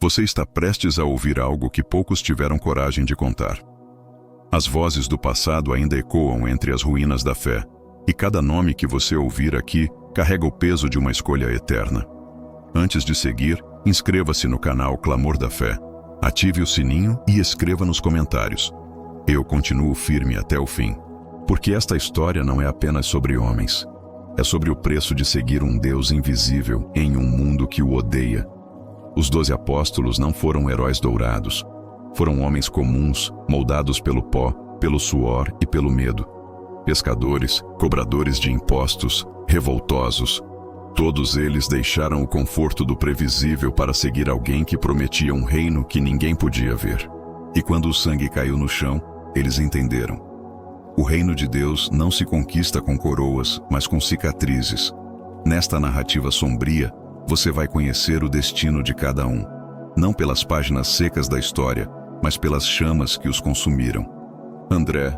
Você está prestes a ouvir algo que poucos tiveram coragem de contar. As vozes do passado ainda ecoam entre as ruínas da fé, e cada nome que você ouvir aqui carrega o peso de uma escolha eterna. Antes de seguir, inscreva-se no canal Clamor da Fé, ative o sininho e escreva nos comentários. Eu continuo firme até o fim, porque esta história não é apenas sobre homens. É sobre o preço de seguir um Deus invisível em um mundo que o odeia. Os 12 apóstolos não foram heróis dourados. Foram homens comuns, moldados pelo pó, pelo suor e pelo medo. Pescadores, cobradores de impostos, revoltosos. Todos eles deixaram o conforto do previsível para seguir alguém que prometia um reino que ninguém podia ver. E quando o sangue caiu no chão, eles entenderam. O reino de Deus não se conquista com coroas, mas com cicatrizes. Nesta narrativa sombria, você vai conhecer o destino de cada um, não pelas páginas secas da história, mas pelas chamas que os consumiram. André,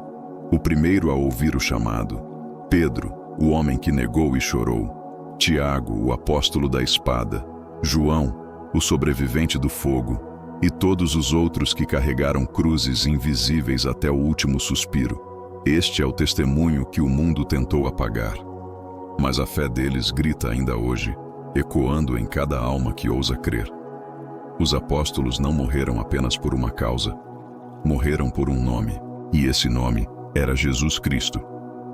o primeiro a ouvir o chamado. Pedro, o homem que negou e chorou. Tiago, o apóstolo da espada. João, o sobrevivente do fogo. E todos os outros que carregaram cruzes invisíveis até o último suspiro. Este é o testemunho que o mundo tentou apagar. Mas a fé deles grita ainda hoje, ecoando em cada alma que ousa crer. Os apóstolos não morreram apenas por uma causa. Morreram por um nome, e esse nome era Jesus Cristo.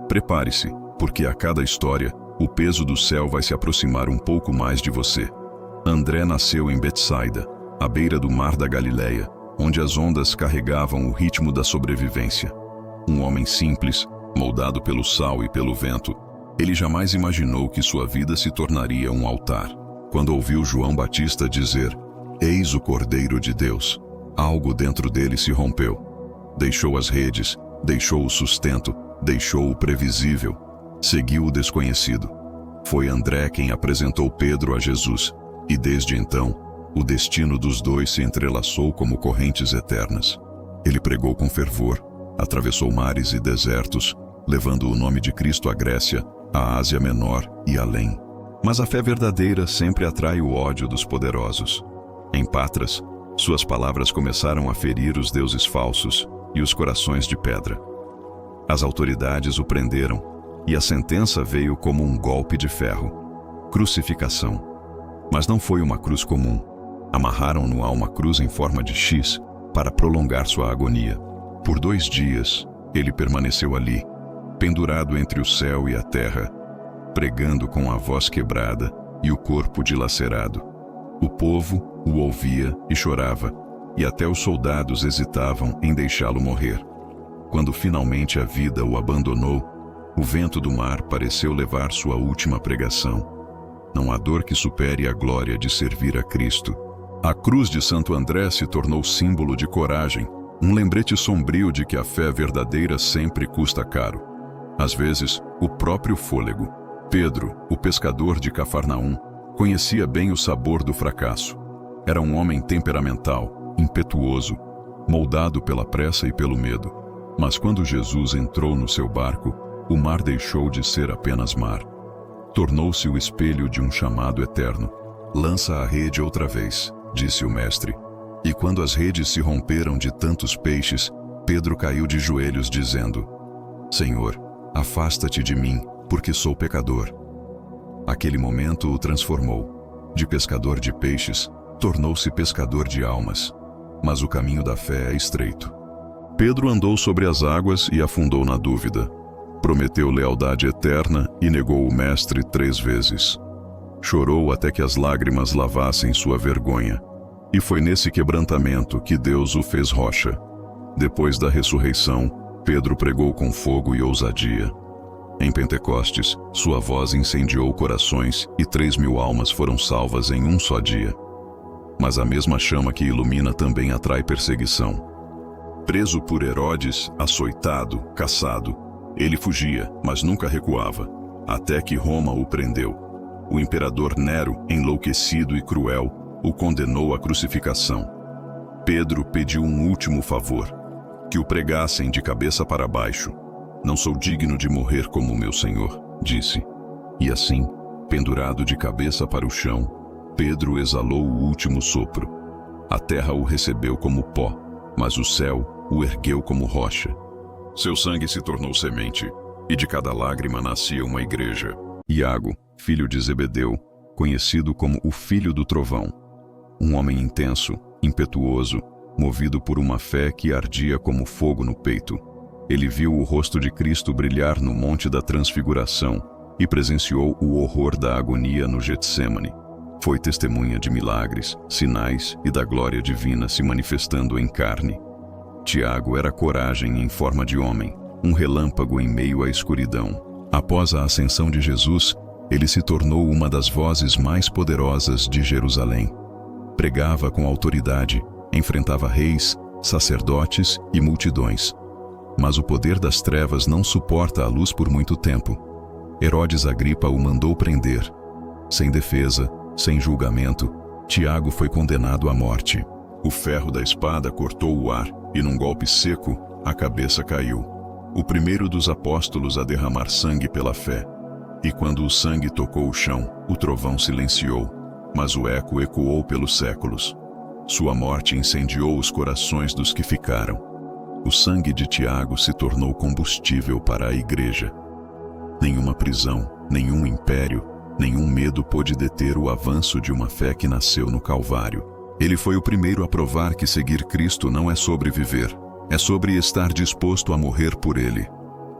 Prepare-se, porque a cada história, o peso do céu vai se aproximar um pouco mais de você. André nasceu em Betsaida, à beira do mar da Galileia, onde as ondas carregavam o ritmo da sobrevivência. Um homem simples, moldado pelo sal e pelo vento, ele jamais imaginou que sua vida se tornaria um altar. Quando ouviu João Batista dizer, "Eis o Cordeiro de Deus", algo dentro dele se rompeu. Deixou as redes, deixou o sustento, deixou o previsível, seguiu o desconhecido. Foi André quem apresentou Pedro a Jesus, e desde então, o destino dos dois se entrelaçou como correntes eternas. Ele pregou com fervor, atravessou mares e desertos, levando o nome de Cristo à Grécia, à Ásia Menor e além. Mas a fé verdadeira sempre atrai o ódio dos poderosos. Em Patras, suas palavras começaram a ferir os deuses falsos e os corações de pedra. As autoridades o prenderam, e a sentença veio como um golpe de ferro. Crucificação. Mas não foi uma cruz comum. Amarraram-no a uma cruz em forma de X para prolongar sua agonia. Por 2 dias, ele permaneceu ali, pendurado entre o céu e a terra, pregando com a voz quebrada e o corpo dilacerado. O povo o ouvia e chorava, e até os soldados hesitavam em deixá-lo morrer. Quando finalmente a vida o abandonou, o vento do mar pareceu levar sua última pregação. Não há dor que supere a glória de servir a Cristo. A cruz de Santo André se tornou símbolo de coragem, um lembrete sombrio de que a fé verdadeira sempre custa caro. Às vezes, o próprio fôlego. Pedro, o pescador de Cafarnaum, conhecia bem o sabor do fracasso. Era um homem temperamental, impetuoso, moldado pela pressa e pelo medo. Mas quando Jesus entrou no seu barco, o mar deixou de ser apenas mar. Tornou-se o espelho de um chamado eterno. "Lança a rede outra vez", disse o mestre. E quando as redes se romperam de tantos peixes, Pedro caiu de joelhos dizendo, "Senhor, afasta-te de mim, porque sou pecador." Aquele momento o transformou. De pescador de peixes, tornou-se pescador de almas. Mas o caminho da fé é estreito. Pedro andou sobre as águas e afundou na dúvida. Prometeu lealdade eterna e negou o mestre 3 vezes. Chorou até que as lágrimas lavassem sua vergonha. E foi nesse quebrantamento que Deus o fez rocha. Depois da ressurreição, Pedro pregou com fogo e ousadia. Em Pentecostes, sua voz incendiou corações e 3.000 almas foram salvas em um só dia. Mas a mesma chama que ilumina também atrai perseguição. Preso por Herodes, açoitado, caçado, ele fugia, mas nunca recuava, até que Roma o prendeu. O imperador Nero, enlouquecido e cruel, o condenou à crucificação. Pedro pediu um último favor, que o pregassem de cabeça para baixo. "Não sou digno de morrer como meu Senhor", disse. E assim, pendurado de cabeça para o chão, Pedro exalou o último sopro. A terra o recebeu como pó, mas o céu o ergueu como rocha. Seu sangue se tornou semente, e de cada lágrima nascia uma igreja. Iago, filho de Zebedeu, conhecido como o filho do trovão. Um homem intenso, impetuoso, movido por uma fé que ardia como fogo no peito. Ele viu o rosto de Cristo brilhar no Monte da Transfiguração e presenciou o horror da agonia no Getsêmani. Foi testemunha de milagres, sinais e da glória divina se manifestando em carne. Tiago era coragem em forma de homem, um relâmpago em meio à escuridão. Após a ascensão de Jesus, ele se tornou uma das vozes mais poderosas de Jerusalém. Pregava com autoridade, enfrentava reis, sacerdotes e multidões. Mas o poder das trevas não suporta a luz por muito tempo. Herodes Agripa o mandou prender. Sem defesa, sem julgamento, Tiago foi condenado à morte. O ferro da espada cortou o ar e, num golpe seco, a cabeça caiu. O primeiro dos apóstolos a derramar sangue pela fé. E quando o sangue tocou o chão, o trovão silenciou, mas o eco ecoou pelos séculos. Sua morte incendiou os corações dos que ficaram. O sangue de Tiago se tornou combustível para a igreja. Nenhuma prisão, nenhum império, nenhum medo pôde deter o avanço de uma fé que nasceu no Calvário. Ele foi o primeiro a provar que seguir Cristo não é sobre viver, é sobre estar disposto a morrer por Ele.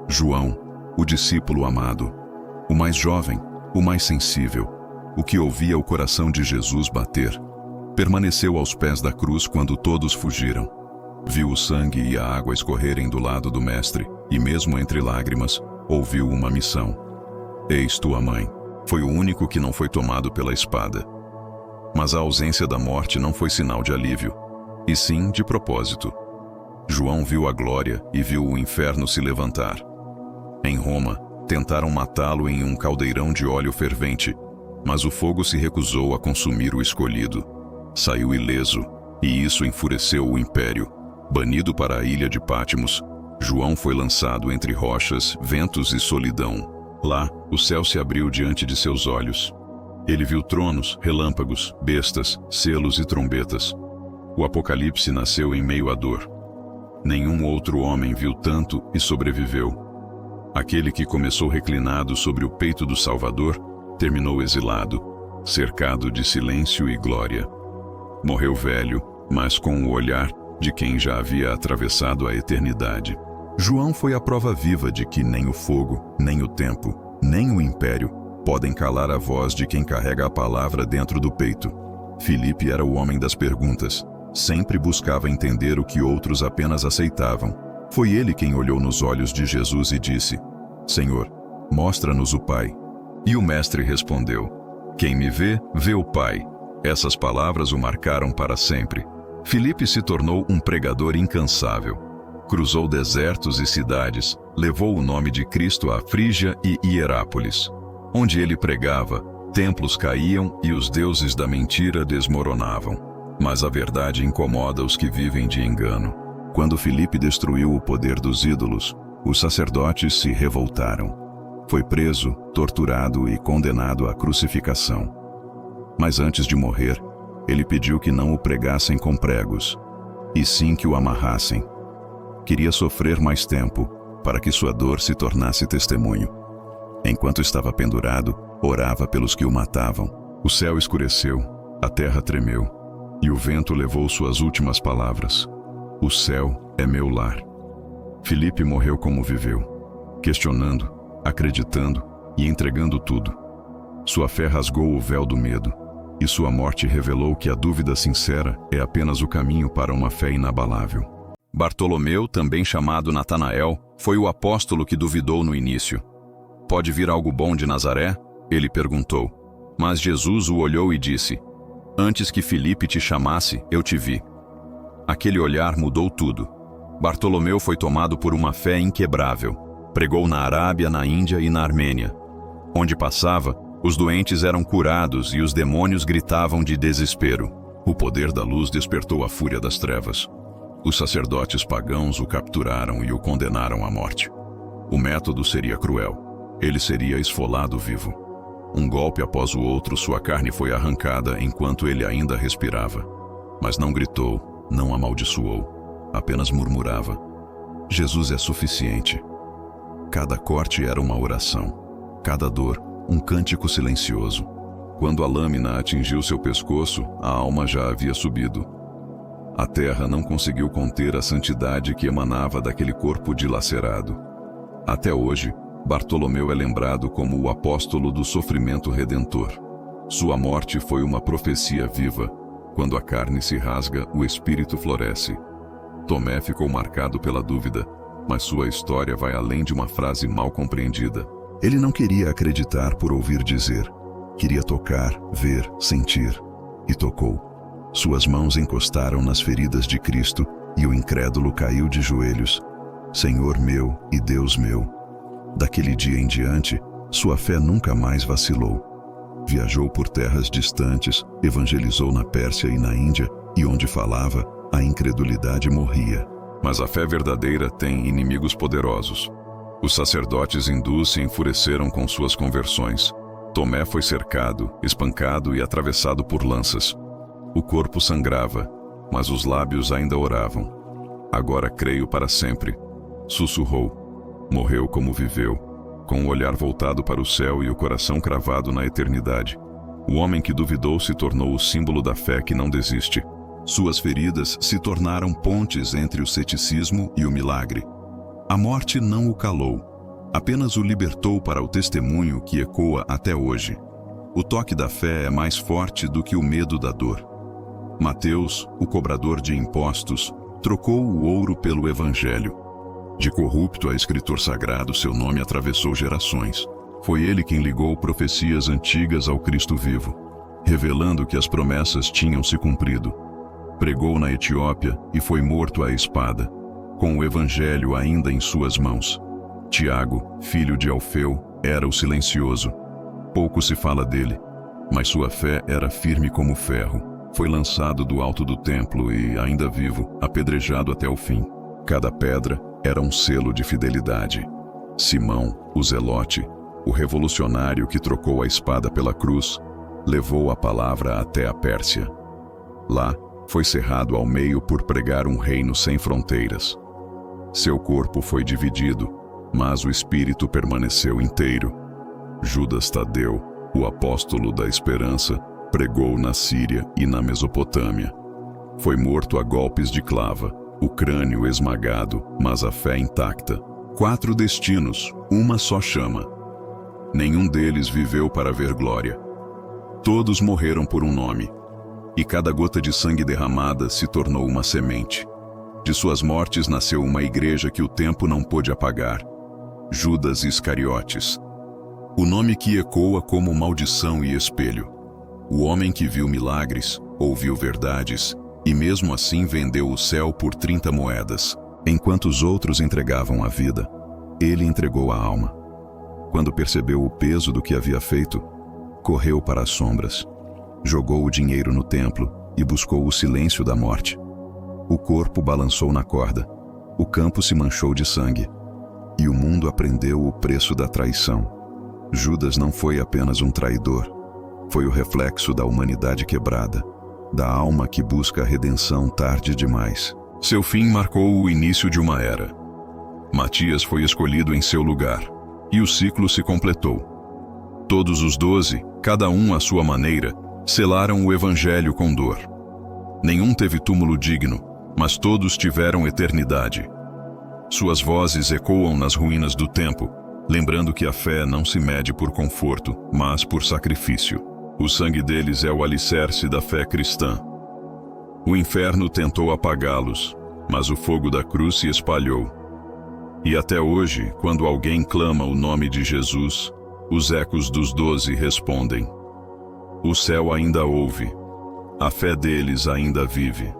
João, o discípulo amado, o mais jovem, o mais sensível, o que ouvia o coração de Jesus bater, permaneceu aos pés da cruz quando todos fugiram. Viu o sangue e a água escorrerem do lado do Mestre, e mesmo entre lágrimas, ouviu uma missão. Eis tua mãe. Foi o único que não foi tomado pela espada. Mas a ausência da morte não foi sinal de alívio, e sim de propósito. João viu a glória e viu o inferno se levantar. Em Roma, tentaram matá-lo em um caldeirão de óleo fervente, mas o fogo se recusou a consumir o escolhido. Saiu ileso, e isso enfureceu o império. Banido para a ilha de Patmos, João foi lançado entre rochas, ventos e solidão. Lá, o céu se abriu diante de seus olhos. Ele viu tronos, relâmpagos, bestas, selos e trombetas. O Apocalipse nasceu em meio à dor. Nenhum outro homem viu tanto e sobreviveu. Aquele que começou reclinado sobre o peito do Salvador, terminou exilado, cercado de silêncio e glória. Morreu velho, mas com o olhar de quem já havia atravessado a eternidade. João foi a prova viva de que nem o fogo, nem o tempo, nem o império podem calar a voz de quem carrega a palavra dentro do peito. Filipe era o homem das perguntas. Sempre buscava entender o que outros apenas aceitavam. Foi ele quem olhou nos olhos de Jesus e disse: Senhor, mostra-nos o Pai. E o Mestre respondeu: Quem me vê, vê o Pai. Essas palavras o marcaram para sempre. Filipe se tornou um pregador incansável. Cruzou desertos e cidades, levou o nome de Cristo a Frígia e Hierápolis. Onde ele pregava, templos caíam e os deuses da mentira desmoronavam. Mas a verdade incomoda os que vivem de engano. Quando Filipe destruiu o poder dos ídolos, os sacerdotes se revoltaram. Foi preso, torturado e condenado à crucificação. Mas antes de morrer, ele pediu que não o pregassem com pregos, e sim que o amarrassem. Queria sofrer mais tempo, para que sua dor se tornasse testemunho. Enquanto estava pendurado, orava pelos que o matavam. O céu escureceu, a terra tremeu, e o vento levou suas últimas palavras. O céu é meu lar. Filipe morreu como viveu, questionando, acreditando e entregando tudo. Sua fé rasgou o véu do medo, e sua morte revelou que a dúvida sincera é apenas o caminho para uma fé inabalável. Bartolomeu, também chamado Natanael, foi o apóstolo que duvidou no início. Pode vir algo bom de Nazaré? Ele perguntou. Mas Jesus o olhou e disse: Antes que Filipe te chamasse, eu te vi. Aquele olhar mudou tudo. Bartolomeu foi tomado por uma fé inquebrável. Pregou na Arábia, na Índia e na Armênia. Onde passava, os doentes eram curados e os demônios gritavam de desespero. O poder da luz despertou a fúria das trevas. Os sacerdotes pagãos o capturaram e o condenaram à morte. O método seria cruel. Ele seria esfolado vivo. Um golpe após o outro, sua carne foi arrancada enquanto ele ainda respirava. Mas não gritou, não amaldiçoou, apenas murmurava: Jesus é suficiente. Cada corte era uma oração, cada dor, um cântico silencioso. Quando a lâmina atingiu seu pescoço, a alma já havia subido. A terra não conseguiu conter a santidade que emanava daquele corpo dilacerado. Até hoje, Bartolomeu é lembrado como o apóstolo do sofrimento redentor. Sua morte foi uma profecia viva. Quando a carne se rasga, o espírito floresce. Tomé ficou marcado pela dúvida, mas sua história vai além de uma frase mal compreendida. Ele não queria acreditar por ouvir dizer. Queria tocar, ver, sentir. E tocou. Suas mãos encostaram nas feridas de Cristo e o incrédulo caiu de joelhos. Senhor meu e Deus meu. Daquele dia em diante, sua fé nunca mais vacilou. Viajou por terras distantes, evangelizou na Pérsia e na Índia, e onde falava, a incredulidade morria. Mas a fé verdadeira tem inimigos poderosos. Os sacerdotes hindus se enfureceram com suas conversões. Tomé foi cercado, espancado e atravessado por lanças. O corpo sangrava, mas os lábios ainda oravam. Agora creio para sempre. Sussurrou. Morreu como viveu, com o olhar voltado para o céu e o coração cravado na eternidade. O homem que duvidou se tornou o símbolo da fé que não desiste. Suas feridas se tornaram pontes entre o ceticismo e o milagre. A morte não o calou, apenas o libertou para o testemunho que ecoa até hoje. O toque da fé é mais forte do que o medo da dor. Mateus, o cobrador de impostos, trocou o ouro pelo evangelho. De corrupto a escritor sagrado, seu nome atravessou gerações. Foi ele quem ligou profecias antigas ao Cristo vivo, revelando que as promessas tinham se cumprido. Pregou na Etiópia e foi morto à espada, com o evangelho ainda em suas mãos. Tiago, filho de Alfeu, era o silencioso. Pouco se fala dele, mas sua fé era firme como ferro. Foi lançado do alto do templo e, ainda vivo, apedrejado até o fim. Cada pedra era um selo de fidelidade. Simão, o zelote, o revolucionário que trocou a espada pela cruz, levou a palavra até a Pérsia. Lá, foi cerrado ao meio por pregar um reino sem fronteiras. Seu corpo foi dividido, mas o espírito permaneceu inteiro. Judas Tadeu, o apóstolo da esperança, pregou na Síria e na Mesopotâmia. Foi morto a golpes de clava, o crânio esmagado, mas a fé intacta. 4 destinos, uma só chama. Nenhum deles viveu para ver glória. Todos morreram por um nome, e cada gota de sangue derramada se tornou uma semente. De suas mortes nasceu uma igreja que o tempo não pôde apagar. Judas Iscariotes. O nome que ecoa como maldição e espelho. O homem que viu milagres, ouviu verdades, e mesmo assim vendeu o céu por 30 moedas. Enquanto os outros entregavam a vida, ele entregou a alma. Quando percebeu o peso do que havia feito, correu para as sombras. Jogou o dinheiro no templo e buscou o silêncio da morte. O corpo balançou na corda, o campo se manchou de sangue, e o mundo aprendeu o preço da traição. Judas não foi apenas um traidor, foi o reflexo da humanidade quebrada, da alma que busca a redenção tarde demais. Seu fim marcou o início de uma era. Matias foi escolhido em seu lugar, e o ciclo se completou. Todos os 12, cada um à sua maneira, selaram o evangelho com dor. Nenhum teve túmulo digno, mas todos tiveram eternidade. Suas vozes ecoam nas ruínas do tempo, lembrando que a fé não se mede por conforto, mas por sacrifício. O sangue deles é o alicerce da fé cristã. O inferno tentou apagá-los, mas o fogo da cruz se espalhou. E até hoje, quando alguém clama o nome de Jesus, os ecos dos 12 respondem. O céu ainda ouve. A fé deles ainda vive.